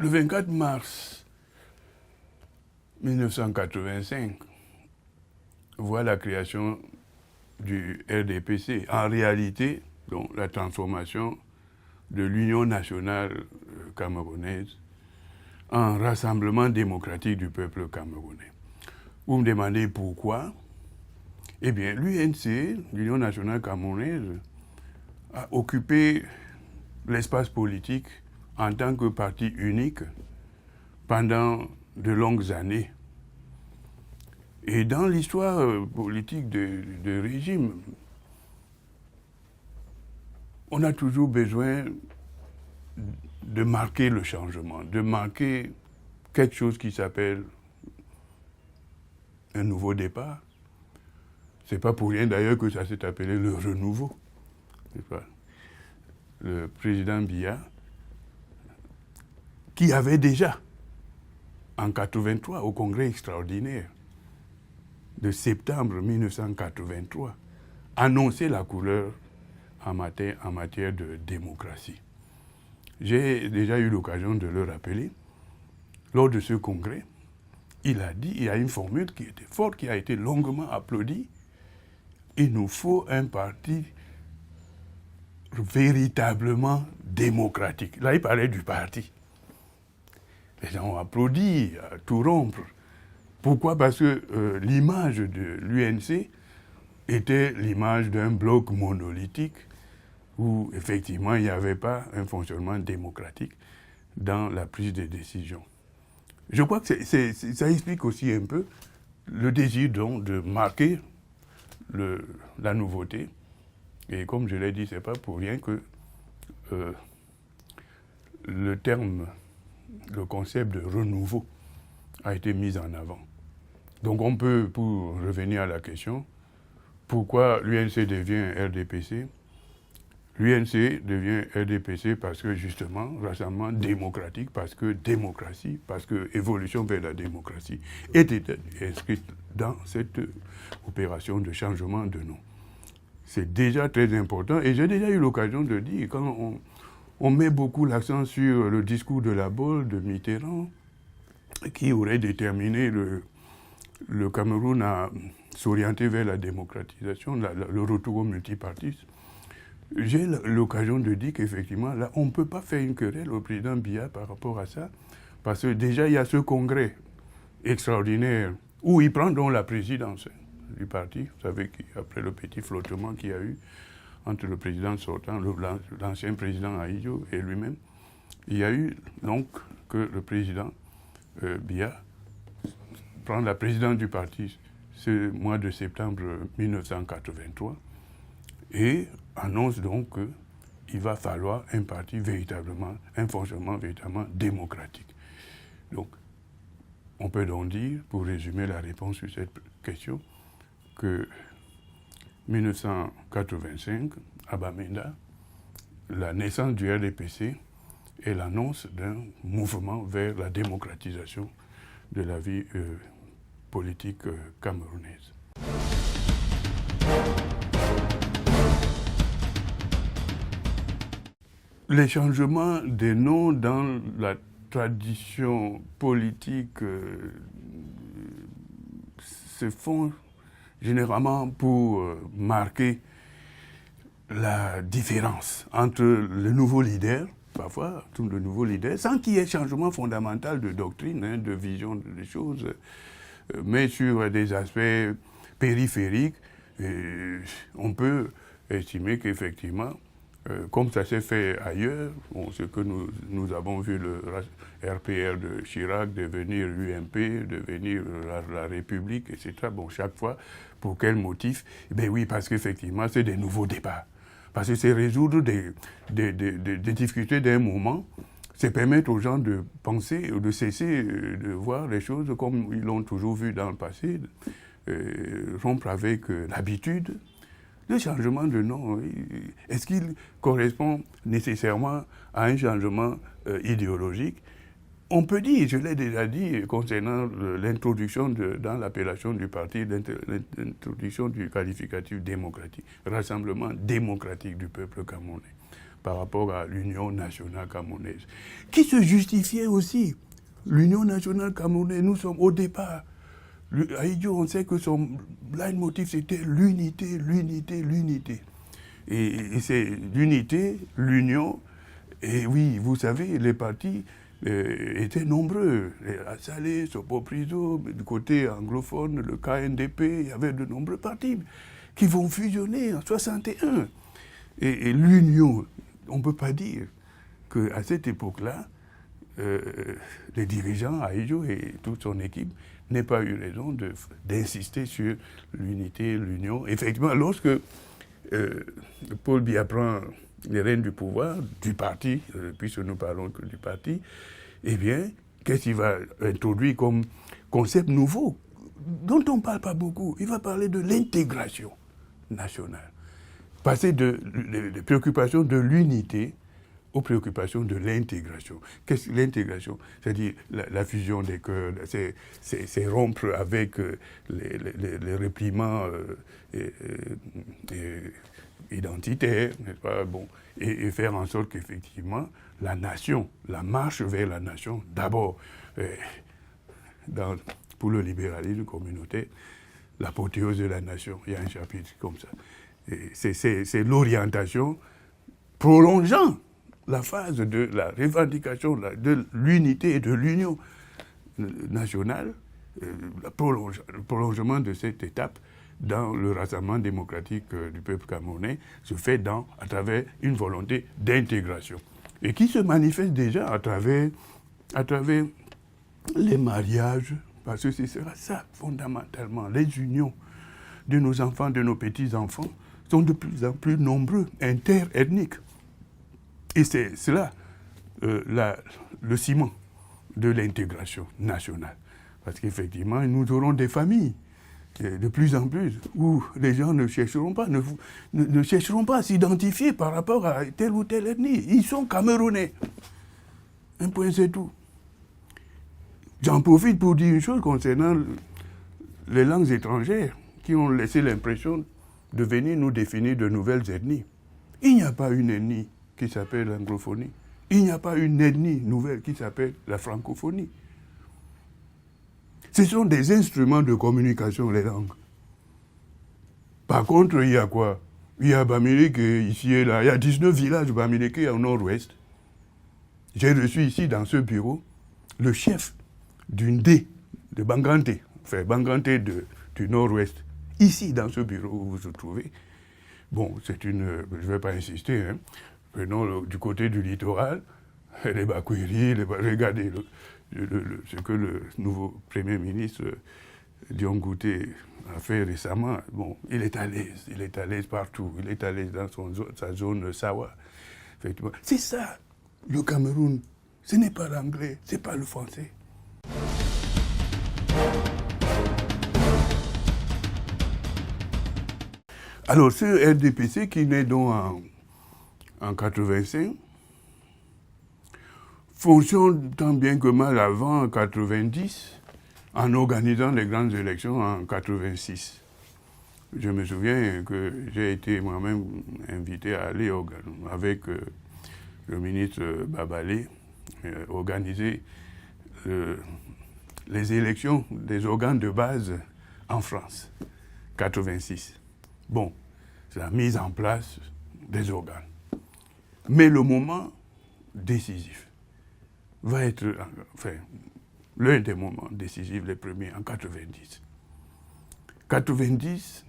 Le 24 mars 1985 voit la création du RDPC. En réalité, donc, la transformation de l'Union nationale camerounaise en rassemblement démocratique du peuple camerounais. Vous me demandez pourquoi? Eh bien, l'UNC, l'Union nationale camerounaise, a occupé l'espace politique en tant que parti unique pendant de longues années. Et dans l'histoire politique de régime, on a toujours besoin de marquer le changement, de marquer quelque chose qui s'appelle un nouveau départ. C'est pas pour rien d'ailleurs que ça s'est appelé le renouveau. C'est pas. Le président Biya, qui avait déjà, en 1983, au Congrès extraordinaire de septembre 1983, annoncé la couleur en matière de démocratie. J'ai déjà eu l'occasion de le rappeler. Lors de ce congrès, il a dit, il y a une formule qui était forte, qui a été longuement applaudie. Il nous faut un parti véritablement démocratique. Là, il parlait du parti. Les gens ont applaudi à tout rompre. Pourquoi? Parce que l'image de l'UNC était l'image d'un bloc monolithique où, effectivement, il n'y avait pas un fonctionnement démocratique dans la prise de décision. Je crois que ça explique aussi un peu le désir donc de marquer la nouveauté. Et comme je l'ai dit, ce n'est pas pour rien que le terme, le concept de renouveau a été mis en avant. Donc on peut, pour revenir à la question, pourquoi l'UNC devient RDPC? L'UNC devient RDPC parce que justement, rassemblement démocratique, parce que démocratie, parce que évolution vers la démocratie était inscrite dans cette opération de changement de nom. C'est déjà très important et j'ai déjà eu l'occasion de dire, quand on met beaucoup l'accent sur le discours de la Baule de Mitterrand, qui aurait déterminé le Cameroun à s'orienter vers la démocratisation, le retour au multipartisme, j'ai l'occasion de dire qu'effectivement, là, on ne peut pas faire une querelle au président Biya par rapport à ça, parce que déjà, il y a ce congrès extraordinaire où il prend donc la présidence du parti. Vous savez qu'après le petit flottement qu'il y a eu entre le président sortant, l'ancien président Ahidjo et lui-même, il y a eu donc que le président Biya prend la présidence du parti ce mois de septembre 1983 et annonce donc qu'il va falloir un parti véritablement, un fonctionnement véritablement démocratique. Donc, on peut donc dire, pour résumer la réponse sur cette question, que 1985, à Bamenda, la naissance du RDPC est l'annonce d'un mouvement vers la démocratisation de la vie politique camerounaise. Les changements des noms dans la tradition politique se font généralement pour marquer la différence entre le nouveau leader, parfois tout le nouveau leader, sans qu'il y ait changement fondamental de doctrine, de vision des choses, mais sur des aspects périphériques, on peut estimer qu'effectivement, comme ça s'est fait ailleurs, ce que nous avons vu le RPR de Chirac devenir l'UMP, devenir la République, etc. Bon, chaque fois, pour quel motif? Ben oui, parce qu'effectivement, c'est des nouveaux débats. Parce que c'est résoudre des difficultés d'un moment, c'est permettre aux gens de penser, de cesser de voir les choses comme ils l'ont toujours vu dans le passé, rompre avec l'habitude. Le changement de nom, est-ce qu'il correspond nécessairement à un changement idéologique? On peut dire, je l'ai déjà dit, concernant l'introduction dans l'appellation du parti, l'introduction du qualificatif démocratique, rassemblement démocratique du peuple camerounais. par rapport à l'Union nationale camerounaise, qui se justifiait aussi. L'Union nationale camerounaise, nous sommes au départ. Ahidjo, on sait que son leitmotiv, c'était l'unité, l'unité, l'unité. Et c'est l'unité, l'union. Et oui, vous savez, les partis étaient nombreux. À Salé, Sopo-Priso, du côté anglophone, le KNDP, il y avait de nombreux partis qui vont fusionner en 61. Et l'union, on ne peut pas dire qu'à cette époque-là, les dirigeants, Ahidjo et toute son équipe, n'aient pas eu raison d'insister sur l'unité, l'union. Effectivement, lorsque Paul Biya prend les rênes du pouvoir, du parti, puisque nous parlons que du parti, eh bien, qu'est-ce qu'il va introduire comme concept nouveau, dont on ne parle pas beaucoup? Il va parler de l'intégration nationale. Passer des préoccupations de l'unité aux préoccupations de l'intégration. Qu'est-ce que l'intégration? C'est-à-dire la fusion des cœurs, c'est rompre avec les réprimands identitaires, n'est-ce pas? Bon, et faire en sorte qu'effectivement, la nation, la marche vers la nation, d'abord, pour le libéralisme communautaire, l'apothéose de la nation, il y a un chapitre comme ça. C'est l'orientation prolongeant la phase de la revendication de l'unité et de l'union nationale, le prolongement de cette étape dans le rassemblement démocratique du peuple camerounais se fait à travers une volonté d'intégration et qui se manifeste déjà à travers les mariages, parce que ce sera ça fondamentalement, les unions de nos enfants, de nos petits-enfants sont de plus en plus nombreux, interethniques. Et c'est cela, le ciment de l'intégration nationale. Parce qu'effectivement, nous aurons des familles de plus en plus où les gens ne chercheront pas à s'identifier par rapport à telle ou telle ethnie. Ils sont camerounais. Un point, c'est tout. J'en profite pour dire une chose concernant les langues étrangères qui ont laissé l'impression de venir nous définir de nouvelles ethnies. Il n'y a pas une ethnie qui s'appelle l'anglophonie. Il n'y a pas une ethnie nouvelle qui s'appelle la francophonie. Ce sont des instruments de communication, les langues. Par contre, il y a quoi? Il y a Bamileke ici et là. Il y a 19 villages Bamileke au nord-ouest. J'ai reçu ici, dans ce bureau, le chef d'une D de Bangante, enfin Bangante du nord-ouest, ici, dans ce bureau où vous vous trouvez. Bon, c'est une... je ne vais pas insister, hein. Prenons du côté du littoral, les Bakwiri, regardez ce que le nouveau Premier ministre Dion Ngouté a fait récemment. Bon, il est à l'aise partout, il est à l'aise dans sa zone Sawa. C'est ça, le Cameroun. Ce n'est pas l'anglais, ce n'est pas le français. Alors, ce RDPC qui naît donc en 85, fonctionne tant bien que mal avant 90, en organisant les grandes élections en 86. Je me souviens que j'ai été moi-même invité à aller avec le ministre Babalé, organiser les élections des organes de base en France, 86. Bon, c'est la mise en place des organes. Mais le moment décisif va être, enfin, l'un des moments décisifs, les premiers, en 90. 90,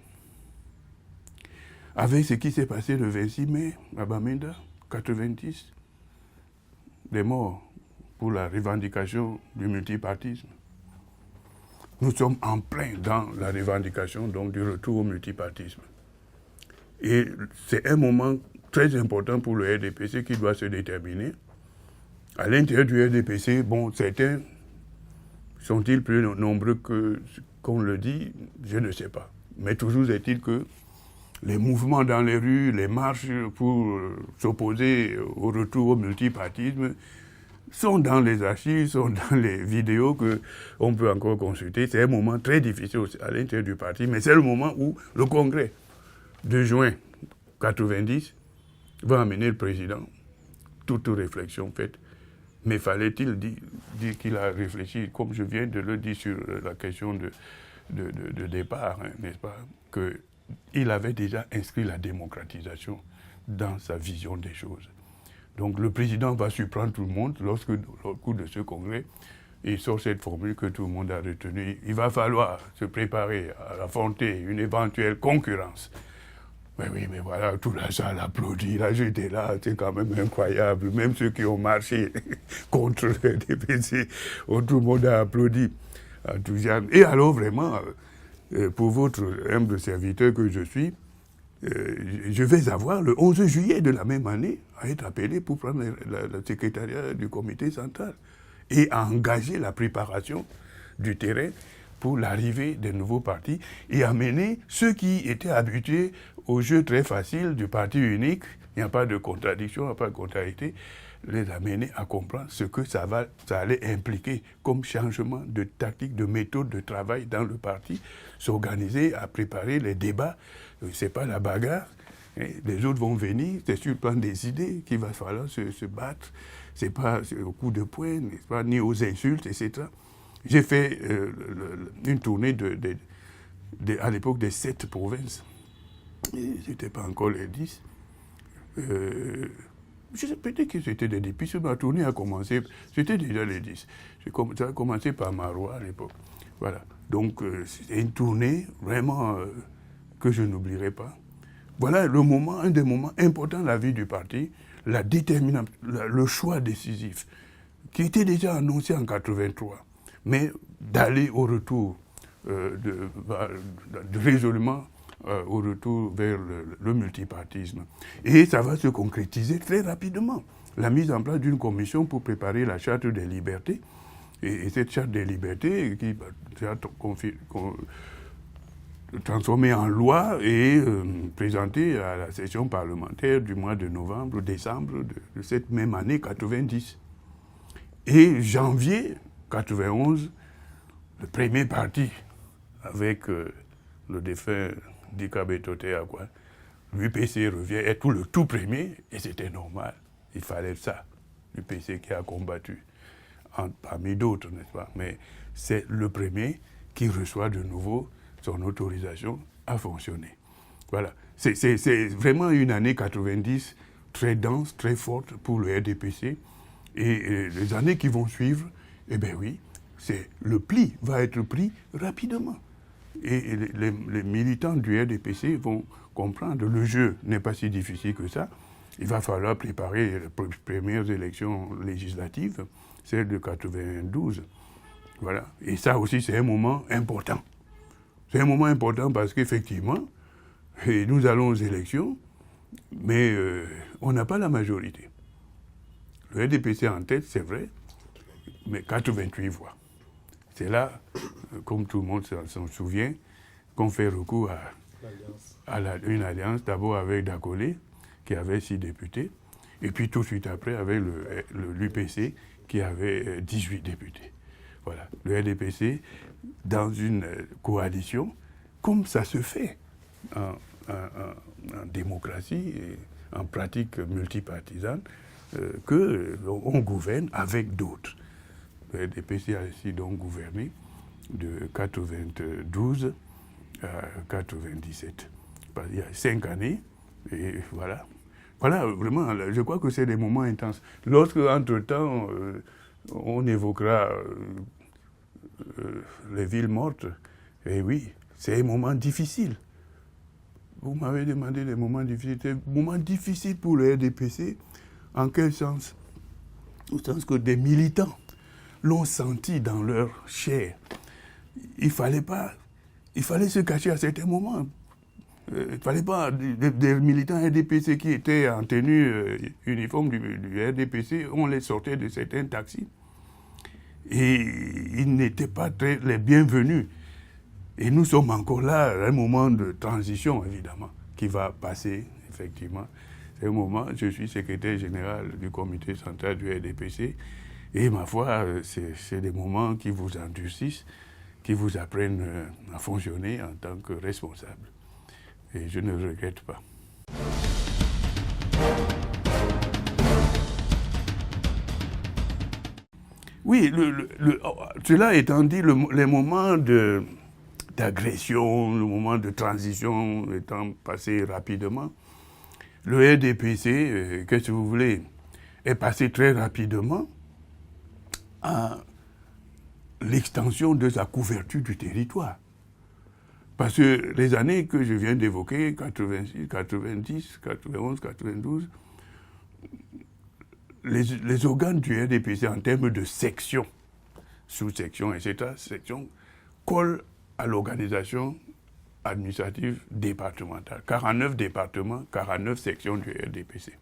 avec ce qui s'est passé le 26 mai à Bamenda, 90, des morts pour la revendication du multipartisme. Nous sommes en plein dans la revendication donc, du retour au multipartisme. Et c'est un moment très important pour le RDPC qui doit se déterminer. À l'intérieur du RDPC, bon, certains sont-ils plus nombreux qu'on le dit? Je ne sais pas. Mais toujours est-il que les mouvements dans les rues, les marches pour s'opposer au retour au multipartisme sont dans les archives, sont dans les vidéos qu'on peut encore consulter. C'est un moment très difficile à l'intérieur du parti, mais c'est le moment où le congrès de juin 90 va amener le président, toute réflexion faite. Mais fallait-il dire qu'il a réfléchi, comme je viens de le dire sur la question de départ, hein, n'est-ce pas, qu'il avait déjà inscrit la démocratisation dans sa vision des choses. Donc le président va surprendre tout le monde lorsque, au cours de ce congrès, il sort cette formule que tout le monde a retenue. Il va falloir se préparer à affronter une éventuelle concurrence. Mais oui, mais voilà, tout la salle applaudit. Là, j'étais là, c'est quand même incroyable. Même ceux qui ont marché contre le DPC, tout le monde a applaudi. Enthousiasme. Et alors, vraiment, pour votre humble serviteur que je suis, je vais avoir le 11 juillet de la même année à être appelé pour prendre le secrétariat du comité central et à engager la préparation du terrain pour l'arrivée des nouveaux partis et amener ceux qui étaient habitués au jeu très facile du parti unique, il n'y a pas de contradiction, il n'y a pas de contrariété, les amener à comprendre ce que ça allait impliquer comme changement de tactique, de méthode de travail dans le parti, s'organiser à préparer les débats. C'est pas la bagarre, hein. Les autres vont venir, c'est sur le plan des idées qu'il va falloir se battre. C'est pas au coup de poing, pas, ni aux insultes, etc. J'ai fait une tournée à l'époque des 7 provinces. C'était pas encore les 10. Peut-être que c'était des 10. Puis ma tournée a commencé, c'était déjà les 10. Ça a commencé par Marois à l'époque. Voilà. Donc c'était une tournée vraiment que je n'oublierai pas. Voilà un des moments importants de la vie du parti, la détermination, le choix décisif, qui était déjà annoncé en 83, mais d'aller au retour, résolument au retour vers le multipartisme. Et ça va se concrétiser très rapidement. La mise en place d'une commission pour préparer la charte des libertés, et cette charte des libertés qui sera transformée en loi et présentée à la session parlementaire du mois de novembre, décembre de cette même année 90. Et janvier 91, le premier parti avec le défunt Dikabé Toté, l'UPC revient, est le tout premier, et c'était normal. Il fallait ça. L'UPC qui a combattu, parmi d'autres, n'est-ce pas? Mais c'est le premier qui reçoit de nouveau son autorisation à fonctionner. Voilà. C'est vraiment une année 90 très dense, très forte pour le RDPC. Et les années qui vont suivre, eh bien oui, le pli va être pris rapidement. Et les militants du RDPC vont comprendre que le jeu n'est pas si difficile que ça. Il va falloir préparer les premières élections législatives, celle de 92. Voilà. Et ça aussi, c'est un moment important. C'est un moment important parce qu'effectivement, nous allons aux élections, mais on n'a pas la majorité. Le RDPC en tête, c'est vrai, mais 88 voix. C'est là, comme tout le monde s'en souvient, qu'on fait recours à une alliance, d'abord avec Dakolé, qui avait 6 députés, et puis tout de suite après avec l'UPC, qui avait 18 députés. Voilà, le RDPC, dans une coalition, comme ça se fait en démocratie et en pratique multipartisane, qu'on gouverne avec d'autres. Le RDPC a ainsi donc gouverné de 92 à 97. Il y a 5 années, et voilà. Voilà, vraiment, je crois que c'est des moments intenses. Lorsque, entre-temps, on évoquera les villes mortes, et oui, c'est un moment difficile. Vous m'avez demandé des moments difficiles. C'est un moment difficile pour le RDPC. En quel sens? Au sens que des militants l'ont senti dans leur chair. Il fallait se cacher à certains moments. Il ne fallait pas des militants RDPC qui étaient en tenue uniforme du RDPC, on les sortait de certains taxis. Et ils n'étaient pas les bienvenus. Et nous sommes encore là à un moment de transition, évidemment, qui va passer, effectivement. C'est un moment, je suis secrétaire général du comité central du RDPC, et ma foi, c'est des moments qui vous endurcissent, qui vous apprennent à fonctionner en tant que responsable. Et je ne regrette pas. Oui, cela étant dit, les moments d'agression, le moment de transition étant passé rapidement, le RDPC, qu'est-ce que vous voulez, est passé très rapidement à l'extension de sa couverture du territoire. Parce que les années que je viens d'évoquer, 86, 90, 91, 92, les organes du RDPC en termes de sections, sous-sections, etc., sections, collent à l'organisation administrative départementale. 49 départements, 49 sections du RDPC.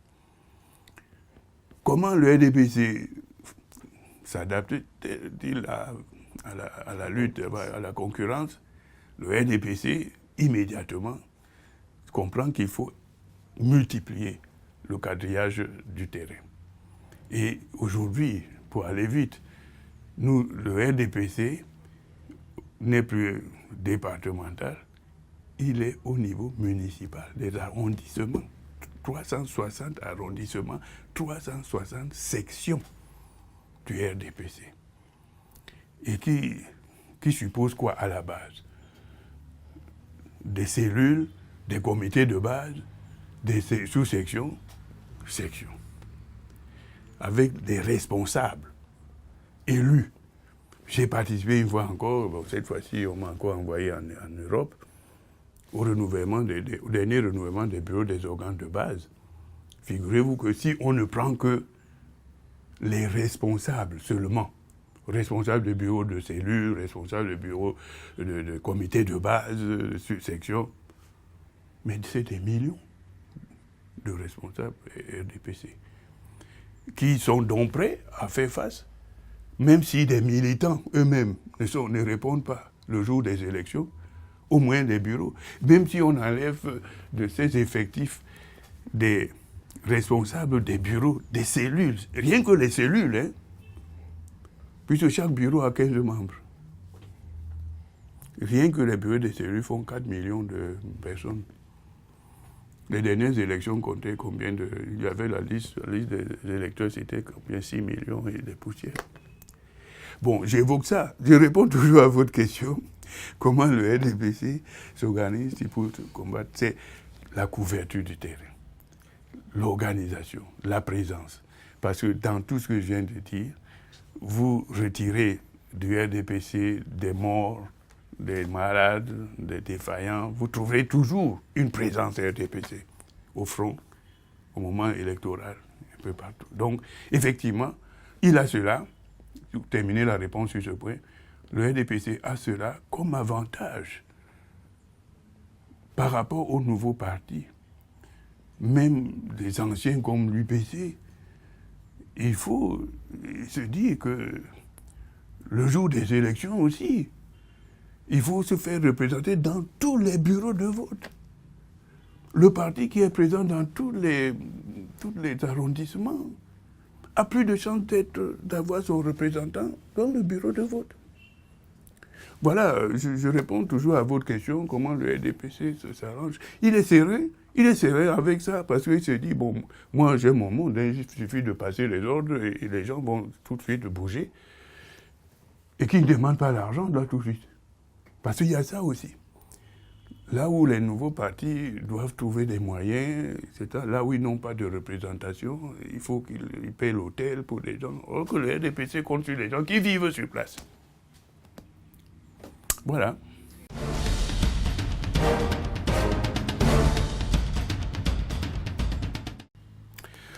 Comment le RDPC s'adapte-t-il à la lutte, à la concurrence? Le RDPC, immédiatement, comprend qu'il faut multiplier le quadrillage du terrain. Et aujourd'hui, pour aller vite, le RDPC n'est plus départemental, il est au niveau municipal, des arrondissements. 360 arrondissements, 360 sections du RDPC. Et qui suppose quoi à la base? Des cellules, des comités de base, des sous-sections, sections, avec des responsables élus. J'ai participé une fois encore, bon, cette fois-ci on m'a encore envoyé en Europe, au dernier renouvellement des bureaux des organes de base. Figurez-vous que si on ne prend que les responsables seulement, responsables de bureaux de cellules, responsables de bureaux de comités de base, de section, mais c'est des millions de responsables RDPC qui sont donc prêts à faire face, même si des militants eux-mêmes ne répondent pas le jour des élections, au moins des bureaux, même si on enlève de ces effectifs des responsables des bureaux, des cellules, rien que les cellules, hein, puisque chaque bureau a 15 membres. Rien que les bureaux des cellules font 4 millions de personnes. Les dernières élections comptaient combien de... Il y avait la liste des électeurs, c'était combien? 6 millions et des poussières. Bon, j'évoque ça. Je réponds toujours à votre question. Comment le RDPC s'organise pour combattre? C'est la couverture du terrain, l'organisation, la présence. Parce que dans tout ce que je viens de dire, vous retirez du RDPC des morts, des malades, des défaillants, vous trouverez toujours une présence RDPC au front, au moment électoral, un peu partout. Donc, effectivement, il a cela, pour terminer la réponse sur ce point, le RDPC a cela comme avantage par rapport aux nouveaux partis, même des anciens comme l'UPC. Il faut se dire que le jour des élections aussi, il faut se faire représenter dans tous les bureaux de vote. Le parti qui est présent dans tous les arrondissements a plus de chances d'avoir son représentant dans le bureau de vote. Voilà, je réponds toujours à votre question, comment le RDPC s'arrange. Il est sérieux avec ça, parce qu'il se dit, bon, moi j'ai mon monde, hein, il suffit de passer les ordres et les gens vont tout de suite bouger. Et qui ne demandent pas l'argent, là, tout de suite. Parce qu'il y a ça aussi. Là où les nouveaux partis doivent trouver des moyens, etc., là où ils n'ont pas de représentation, il faut qu'ils paient l'hôtel pour les gens. Or que le RDPC compte sur les gens qui vivent sur place. Voilà.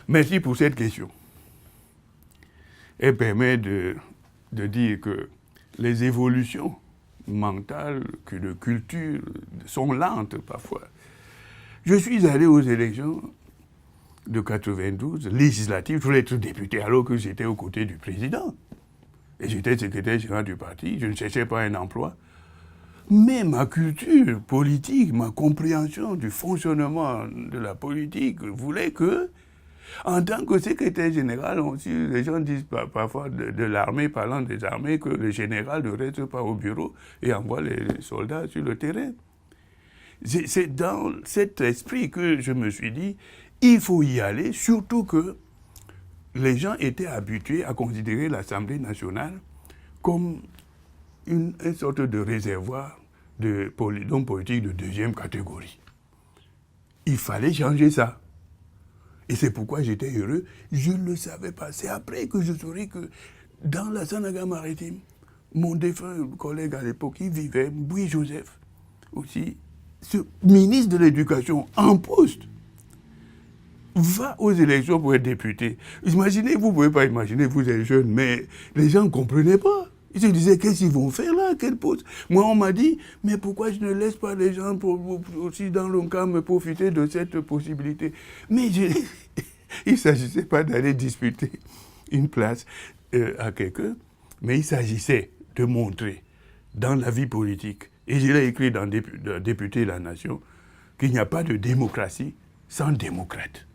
Merci pour cette question. Elle permet de dire que les évolutions mentales, de culture, sont lentes parfois. Je suis allé aux élections de 92, législatives, je voulais être député alors que j'étais aux côtés du président. Et j'étais secrétaire général du parti, je ne cherchais pas un emploi. Mais ma culture politique, ma compréhension du fonctionnement de la politique voulait que, en tant que secrétaire général, les gens disent parfois de l'armée, parlant des armées, que le général ne reste pas au bureau et envoie les soldats sur le terrain. C'est dans cet esprit que je me suis dit, il faut y aller, surtout que les gens étaient habitués à considérer l'Assemblée nationale comme une sorte de réservoir d'hommes politiques de deuxième catégorie. Il fallait changer ça. Et c'est pourquoi j'étais heureux. Je ne le savais pas. C'est après que je saurais que dans la Sanaga maritime, mon défunt collègue à l'époque, il vivait, Bouy Joseph, aussi, ce ministre de l'Éducation en poste, va aux élections pour être député. Imaginez, vous ne pouvez pas imaginer, vous êtes jeune, mais les gens ne comprenaient pas. Ils se disaient, qu'est-ce qu'ils vont faire là, quel poste? Moi, on m'a dit, mais pourquoi je ne laisse pas les gens aussi dans l'ONCAM profiter de cette possibilité? Mais il ne s'agissait pas d'aller disputer une place à quelqu'un, mais il s'agissait de montrer dans la vie politique, et je l'ai écrit dans Député de la Nation, qu'il n'y a pas de démocratie sans démocrate.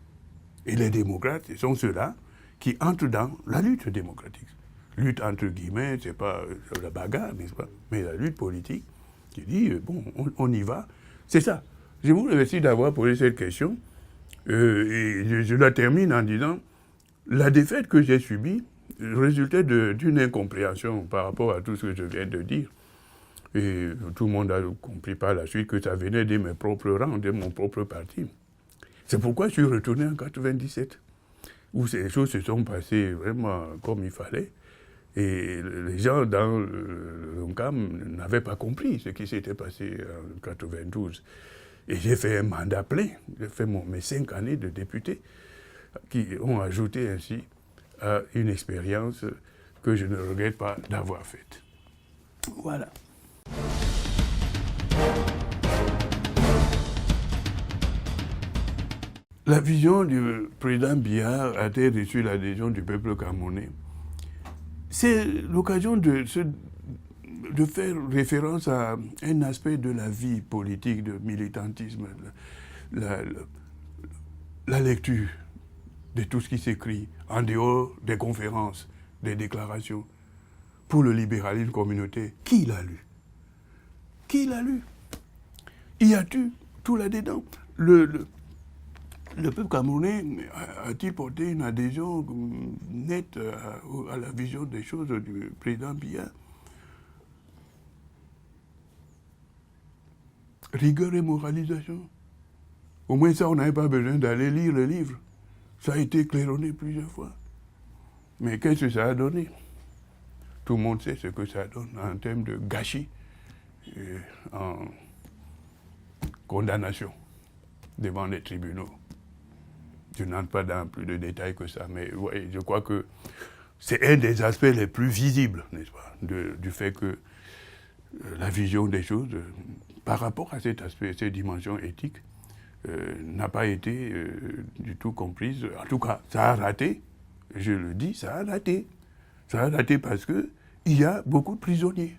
Et les démocrates, ce sont ceux-là qui entrent dans la lutte démocratique. Lutte entre guillemets, c'est pas la bagarre, n'est-ce pas? Mais la lutte politique qui dit, bon, on y va. C'est ça. Je vous remercie d'avoir posé cette question. Et je la termine en disant, la défaite que j'ai subie résultait d'une incompréhension par rapport à tout ce que je viens de dire. Et tout le monde a compris par la suite que ça venait de mes propres rangs, de mon propre parti. C'est pourquoi je suis retourné en 97, où ces choses se sont passées vraiment comme il fallait. Et les gens dans l'ONCAM n'avaient pas compris ce qui s'était passé en 92. Et j'ai fait un mandat plein, j'ai fait mes 5 années de député, qui ont ajouté ainsi à une expérience que je ne regrette pas d'avoir faite. Voilà. La vision du président Biya a-t-elle reçu l'adhésion du peuple camerounais? C'est l'occasion de faire référence à un aspect de la vie politique, de militantisme, la lecture de tout ce qui s'écrit en dehors des conférences, des déclarations. Pour le libéralisme communautaire, qui l'a lu? Qui l'a lu? Y a-t-il tout là-dedans? Le peuple camerounais a-t-il porté une adhésion nette à la vision des choses du président Biya? Rigueur et moralisation. Au moins ça, on n'avait pas besoin d'aller lire le livre. Ça a été claironné plusieurs fois. Mais qu'est-ce que ça a donné? Tout le monde sait ce que ça donne en termes de gâchis, en condamnation devant les tribunaux. Je n'entre pas dans plus de détails que ça, mais ouais, je crois que c'est un des aspects les plus visibles, n'est-ce pas, du fait que la vision des choses, par rapport à cet aspect, cette dimension éthique, n'a pas été du tout comprise. En tout cas, ça a raté, je le dis, ça a raté. Ça a raté parce qu'il y a beaucoup de prisonniers.